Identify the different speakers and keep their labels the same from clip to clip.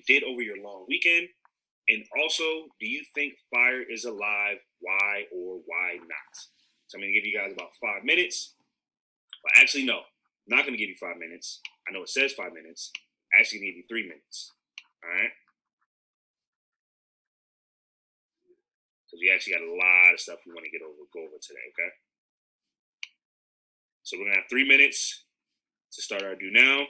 Speaker 1: did over your long weekend? And also, do you think fire is alive? Why or why not? So I'm going to give you guys about 5 minutes. But actually, no. I'm not going to give you 5 minutes. I know it says 5 minutes. I'm actually going to give you 3 minutes. All right? Because we actually got a lot of stuff we want to go over today, okay? So we're going to have 3 minutes to start our do now.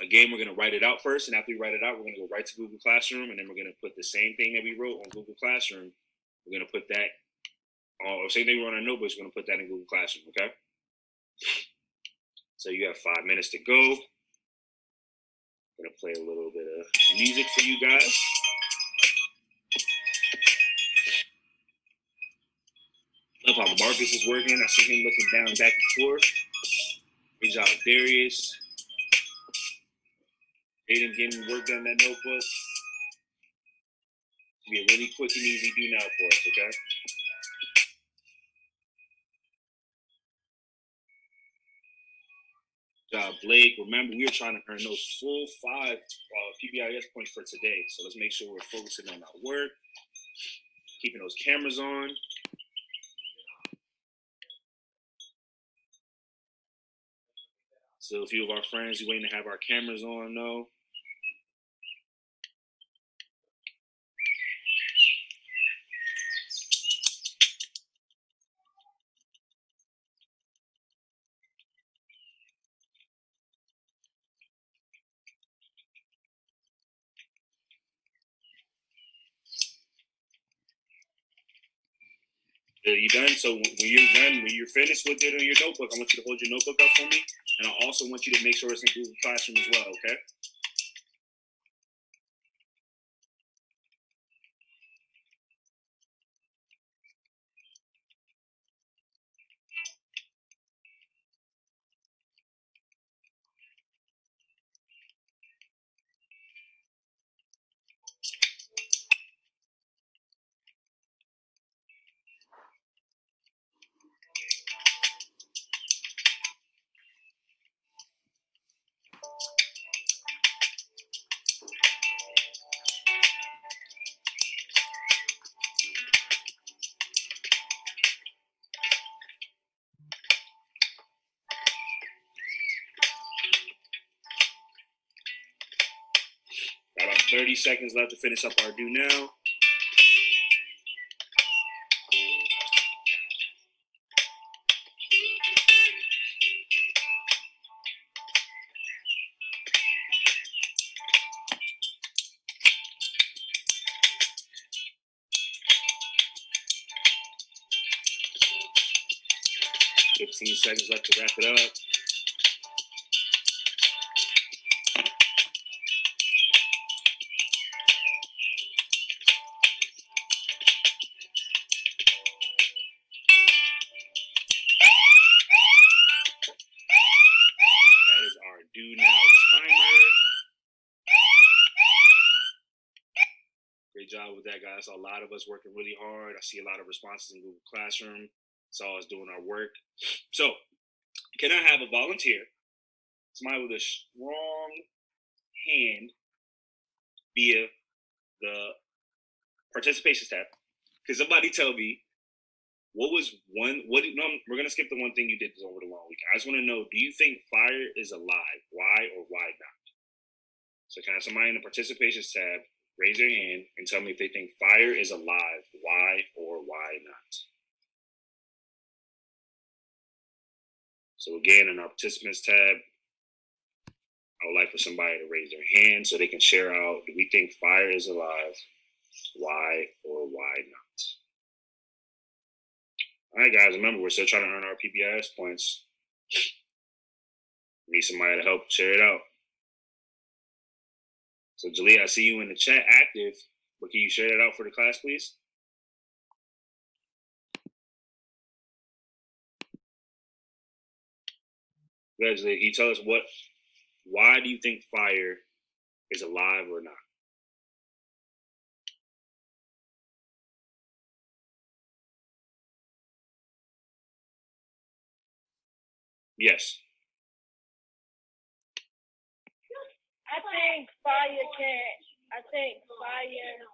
Speaker 1: Again, we're going to write it out first, and after we write it out, we're going to go right to Google Classroom, and then we're going to put the same thing that we wrote on Google Classroom. We're going to put that, or same thing we wrote on our notebooks, we're going to put that in Google Classroom, okay? So you have 5 minutes to go. I'm going to play a little bit of music for you guys. Love how Marcus is working. I see him looking down, back and forth. Good job, Darius. Aiden getting work done that notebook. It'll be a really quick and easy do now for us, okay? Good job, Blake. Remember, we are trying to earn those full 5 PBIS points for today. So let's make sure we're focusing on our work, keeping those cameras on. So a few of our friends, we're waiting to have our cameras on, though. Are you done? So when you're done, when you're finished with it on your notebook, I want you to hold your notebook up for me. And I also want you to make sure it's in Google Classroom as well, okay? Got about 30 seconds left to finish up our do now. $15 seconds left to wrap it up. That is our do now timer. Great job with that, guys. A lot of us working really hard. I see a lot of responses in Google Classroom. Saw us doing our work. So, can I have a volunteer? Somebody with a strong hand via the participation tab. Can somebody tell me what was one? No, we're gonna skip the one thing you did over the long weekend. I just want to know: do you think fire is alive? Why or why not? So, can I have somebody in the participation tab raise their hand and tell me if they think fire is alive? Why or why not? So again, in our participants tab, I would like for somebody to raise their hand so they can share out, do we think fire is alive? Why or why not? All right, guys, remember, we're still trying to earn our PBIS points. We need somebody to help share it out. So, Jalea, I see you in the chat active, but can you share that out for the class, please? Jalea, can you tell us why do you think fire is alive or not? Yes.
Speaker 2: I think fire can think fire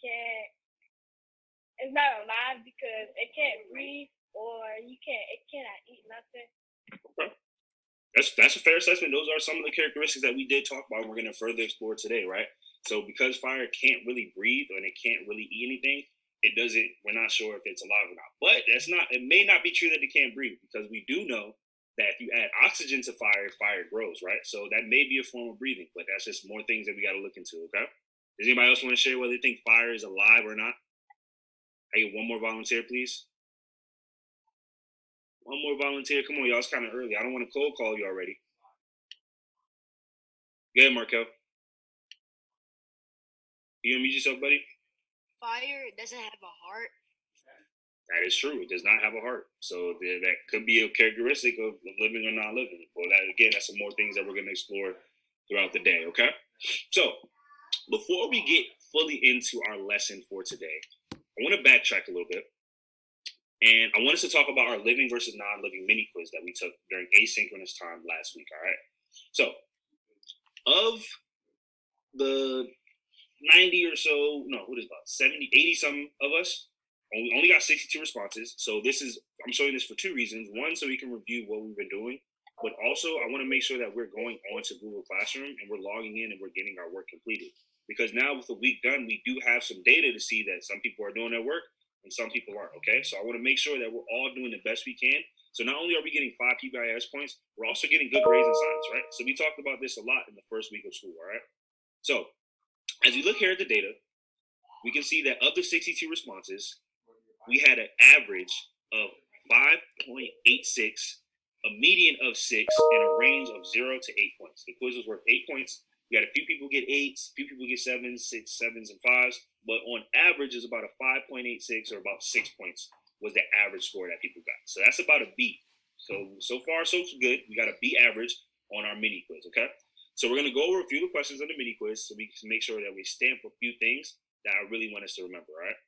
Speaker 2: can it's not alive because it can't breathe or it cannot eat nothing.
Speaker 1: Okay. That's a fair assessment. Those are some of the characteristics that we did talk about. And we're going to further explore today, right? So because fire can't really breathe and it can't really eat anything, it doesn't. We're not sure if it's alive or not. But that's not. It may not be true that it can't breathe because we do know that if you add oxygen to fire, fire grows, right? So that may be a form of breathing, but that's just more things that we got to look into. Okay. Does anybody else want to share whether they think fire is alive or not? I get one more volunteer, please. One more volunteer. Come on, y'all. It's kind of early. I don't want to cold call you already. Go ahead, Markel. You unmute yourself, buddy?
Speaker 3: Fire doesn't have a heart.
Speaker 1: That is true. It does not have a heart. So that could be a characteristic of living or not living. Well, that again, that's some more things that we're going to explore throughout the day. Okay. So before we get fully into our lesson for today, I want to backtrack a little bit. And I want us to talk about our living versus non-living mini quiz that we took during asynchronous time last week. All right. So of the 90 or so, no, what is about 70, 80 some of us, we only got 62 responses. So I'm showing this for two reasons. One, so we can review what we've been doing, but also I want to make sure that we're going on to Google Classroom and we're logging in and we're getting our work completed. Because now with the week done, we do have some data to see that some people are doing their work and some people aren't, okay? So I want to make sure that we're all doing the best we can. So not only are we getting 5 PBIS points, we're also getting good grades in science, right? So we talked about this a lot in the first week of school, all right? So as we look here at the data, we can see that of the 62 responses, we had an average of 5.86, a median of 6, and a range of 0 to 8 points. The quiz was worth 8 points. We had a few people get 8s, a few people get 7s, 6, 7s, and 5s, but on average is about a 5.86 or about 6 points was the average score that people got. So that's about a B. So far, so good. We got a B average on our mini quiz, okay? So we're going to go over a few of the questions on the mini quiz so we can make sure that we stamp a few things that I really want us to remember, all right?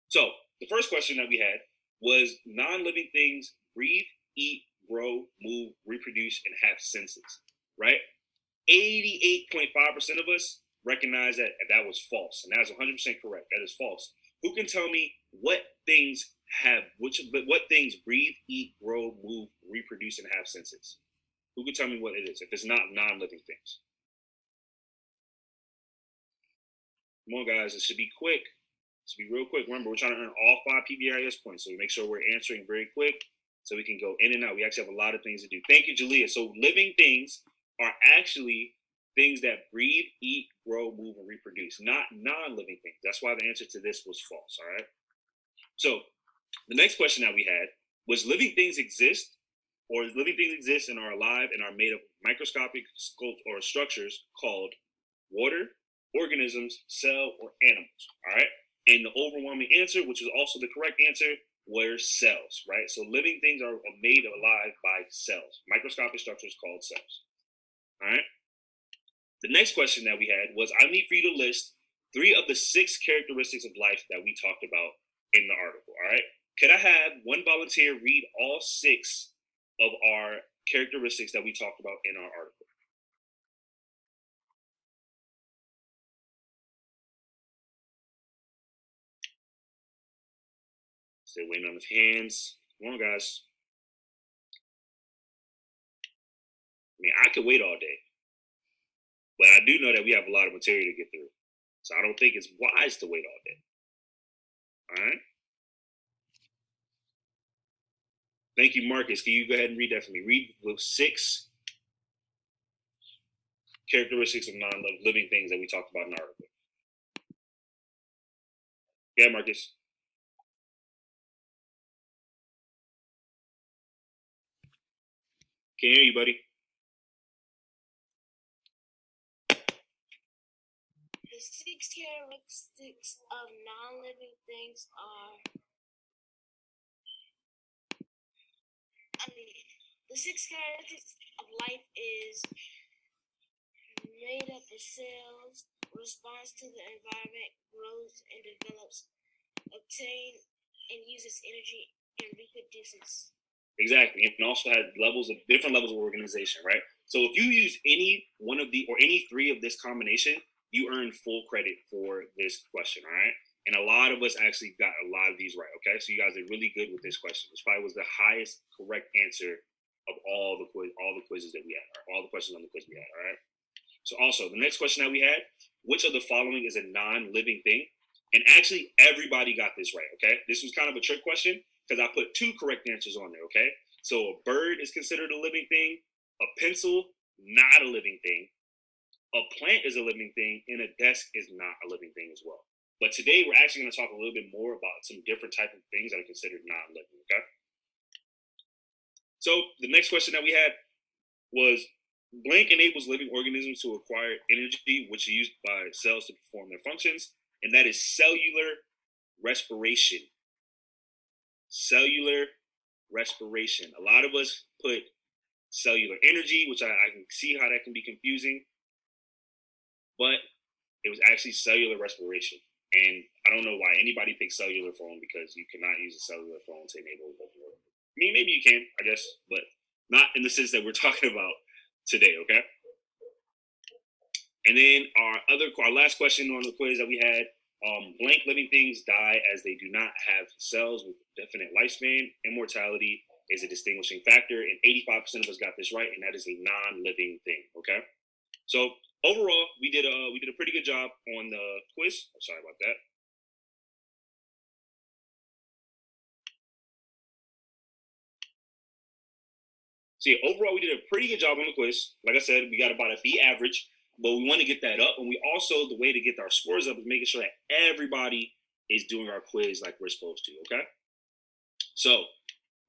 Speaker 1: So the first question that we had was non-living things breathe, eat, grow, move, reproduce, and have senses, right? 88.5% of us recognize that that was false, and that's 100% correct. That is false. Who can tell me what things breathe, eat, grow, move, reproduce, and have senses? Who can tell me what it is if it's not non-living things? Come on, guys. It should be quick. It should be real quick. Remember, we're trying to earn all 5 PBIS points, so we make sure we're answering very quick so we can go in and out. We actually have a lot of things to do. Thank you, Julia. So living things are actually things that breathe, eat, grow, move, and reproduce, not non-living things. That's why the answer to this was false, all right? So the next question that we had was living things exist, or living things exist and are alive and are made of microscopic or structures called water, organisms, cell, or animals, all right? And the overwhelming answer, which was also the correct answer, were cells, right? So living things are made alive by cells, microscopic structures called cells, all right? The next question that we had was, I need for you to list 3 of the 6 characteristics of life that we talked about in the article, all right? Could I have one volunteer read all 6 of our characteristics that we talked about in our article? Still waiting on the hands. Come on, guys. I mean, I could wait all day, but I do know that we have a lot of material to get through. So I don't think it's wise to wait all day. All right? Thank you, Marcus. Can you go ahead and read that for me? Read the 6 characteristics of non-living things that we talked about in the article. Yeah, Marcus. Can't hear you, buddy.
Speaker 3: The 6 characteristics of non-living things are. The 6 characteristics of life is made up of cells, responds to the environment, grows and develops, obtains and uses energy, and reproduces.
Speaker 1: Exactly, and also has different levels of organization, right? So if you use any one of the or any 3 of this combination, you earn full credit for this question, all right? And a lot of us actually got a lot of these right, okay? So you guys are really good with this question. This probably was the highest correct answer of all the quizzes that we had, or all the questions on the quiz we had, all right? So also, the next question that we had, which of the following is a non-living thing? And actually, everybody got this right, okay? This was kind of a trick question because I put 2 correct answers on there, okay? So a bird is considered a living thing, a pencil, not a living thing, a plant is a living thing, and a desk is not a living thing as well. But today, we're actually going to talk a little bit more about some different type of things that are considered non-living, okay? So the next question that we had was, blank enables living organisms to acquire energy, which is used by cells to perform their functions, and that is cellular respiration. Cellular respiration. A lot of us put cellular energy, which I can see how that can be confusing, but it was actually cellular respiration. And I don't know why anybody picks cellular phone, because you cannot use a cellular phone to enable living organisms. I mean, maybe you can, I guess, but not in the sense that we're talking about today, okay? And then our last question on the quiz that we had, blank living things die as they do not have cells with definite lifespan. Immortality is a distinguishing factor, and 85% of us got this right, and that is a non-living thing, okay? So overall, we did a pretty good job on the quiz. I'm sorry about that. So yeah, overall, we did a pretty good job on the quiz. Like I said, we got about a B average, but we want to get that up. And we also, the way to get our scores up is making sure that everybody is doing our quiz like we're supposed to, okay? So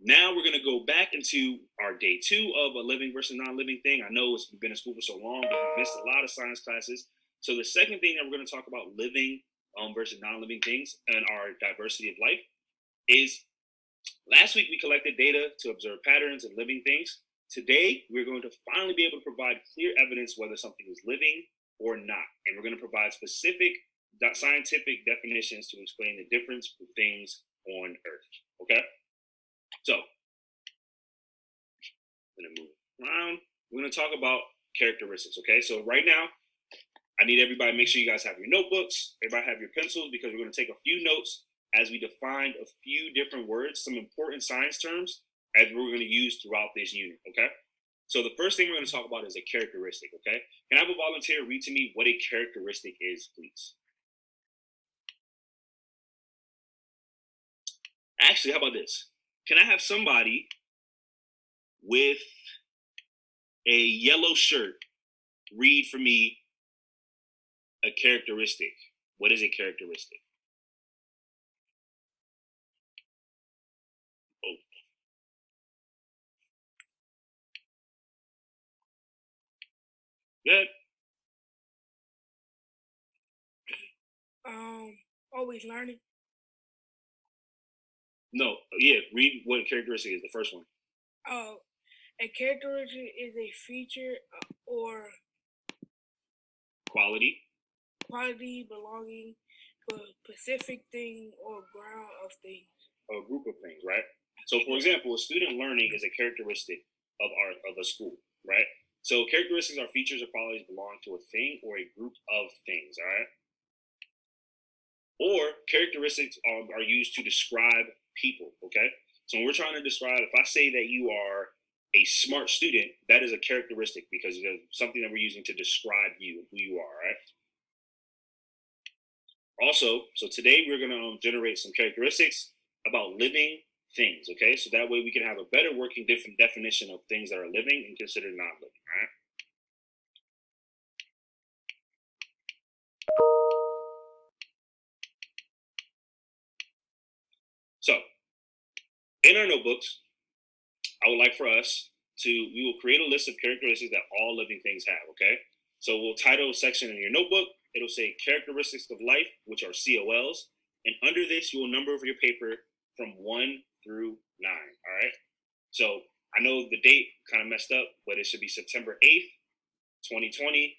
Speaker 1: now we're going to go back into our day 2 of a living versus non-living thing. I know we've been in school for so long, but we missed a lot of science classes. So the second thing that we're going to talk about living versus non-living things and our diversity of life is, last week we collected data to observe patterns in living things. Today, we're going to finally be able to provide clear evidence whether something is living or not. And we're going to provide specific scientific definitions to explain the difference of things on Earth, okay? So, I'm going to move around. We're going to talk about characteristics, okay? So right now, I need everybody to make sure you guys have your notebooks, everybody have your pencils, because we're going to take a few notes as we define a few different words, some important science terms, as we're going to use throughout this unit, okay? So the first thing we're going to talk about is a characteristic, okay? Can I have a volunteer read to me what a characteristic is, please? Actually, how about this? Can I have somebody with a yellow shirt read for me a characteristic? What is a characteristic? Oh. Good.
Speaker 4: Always learning.
Speaker 1: No, yeah, read what a characteristic is, the first one.
Speaker 4: A characteristic is a feature or
Speaker 1: Quality.
Speaker 4: quality belonging to a specific thing or ground of things.
Speaker 1: A group of things, right? So, for example, student learning is a characteristic of a school, right? So, characteristics are features or qualities belong to a thing or a group of things, all right? Or characteristics are used to describe people, okay? So, when we're trying to describe, if I say that you are a smart student, that is a characteristic because it's something that we're using to describe you and who you are, right? Also, so today we're going to generate some characteristics about living things, okay? So that way we can have a better working different definition of things that are living and considered non-living, all right? So, in our notebooks, I would like for us we will create a list of characteristics that all living things have, okay? So we'll title a section in your notebook. It'll say characteristics of life, which are COLs. And under this, you will number over your paper from 1 through 9, all right? So I know the date kind of messed up, but it should be September 8th, 2020.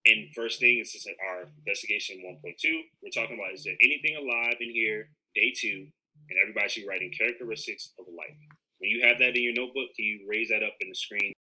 Speaker 1: And first thing is our investigation 1.2. We're talking about, is there anything alive in here, day 2, and everybody should be writing characteristics of life. When you have that in your notebook, can you raise that up in the screen?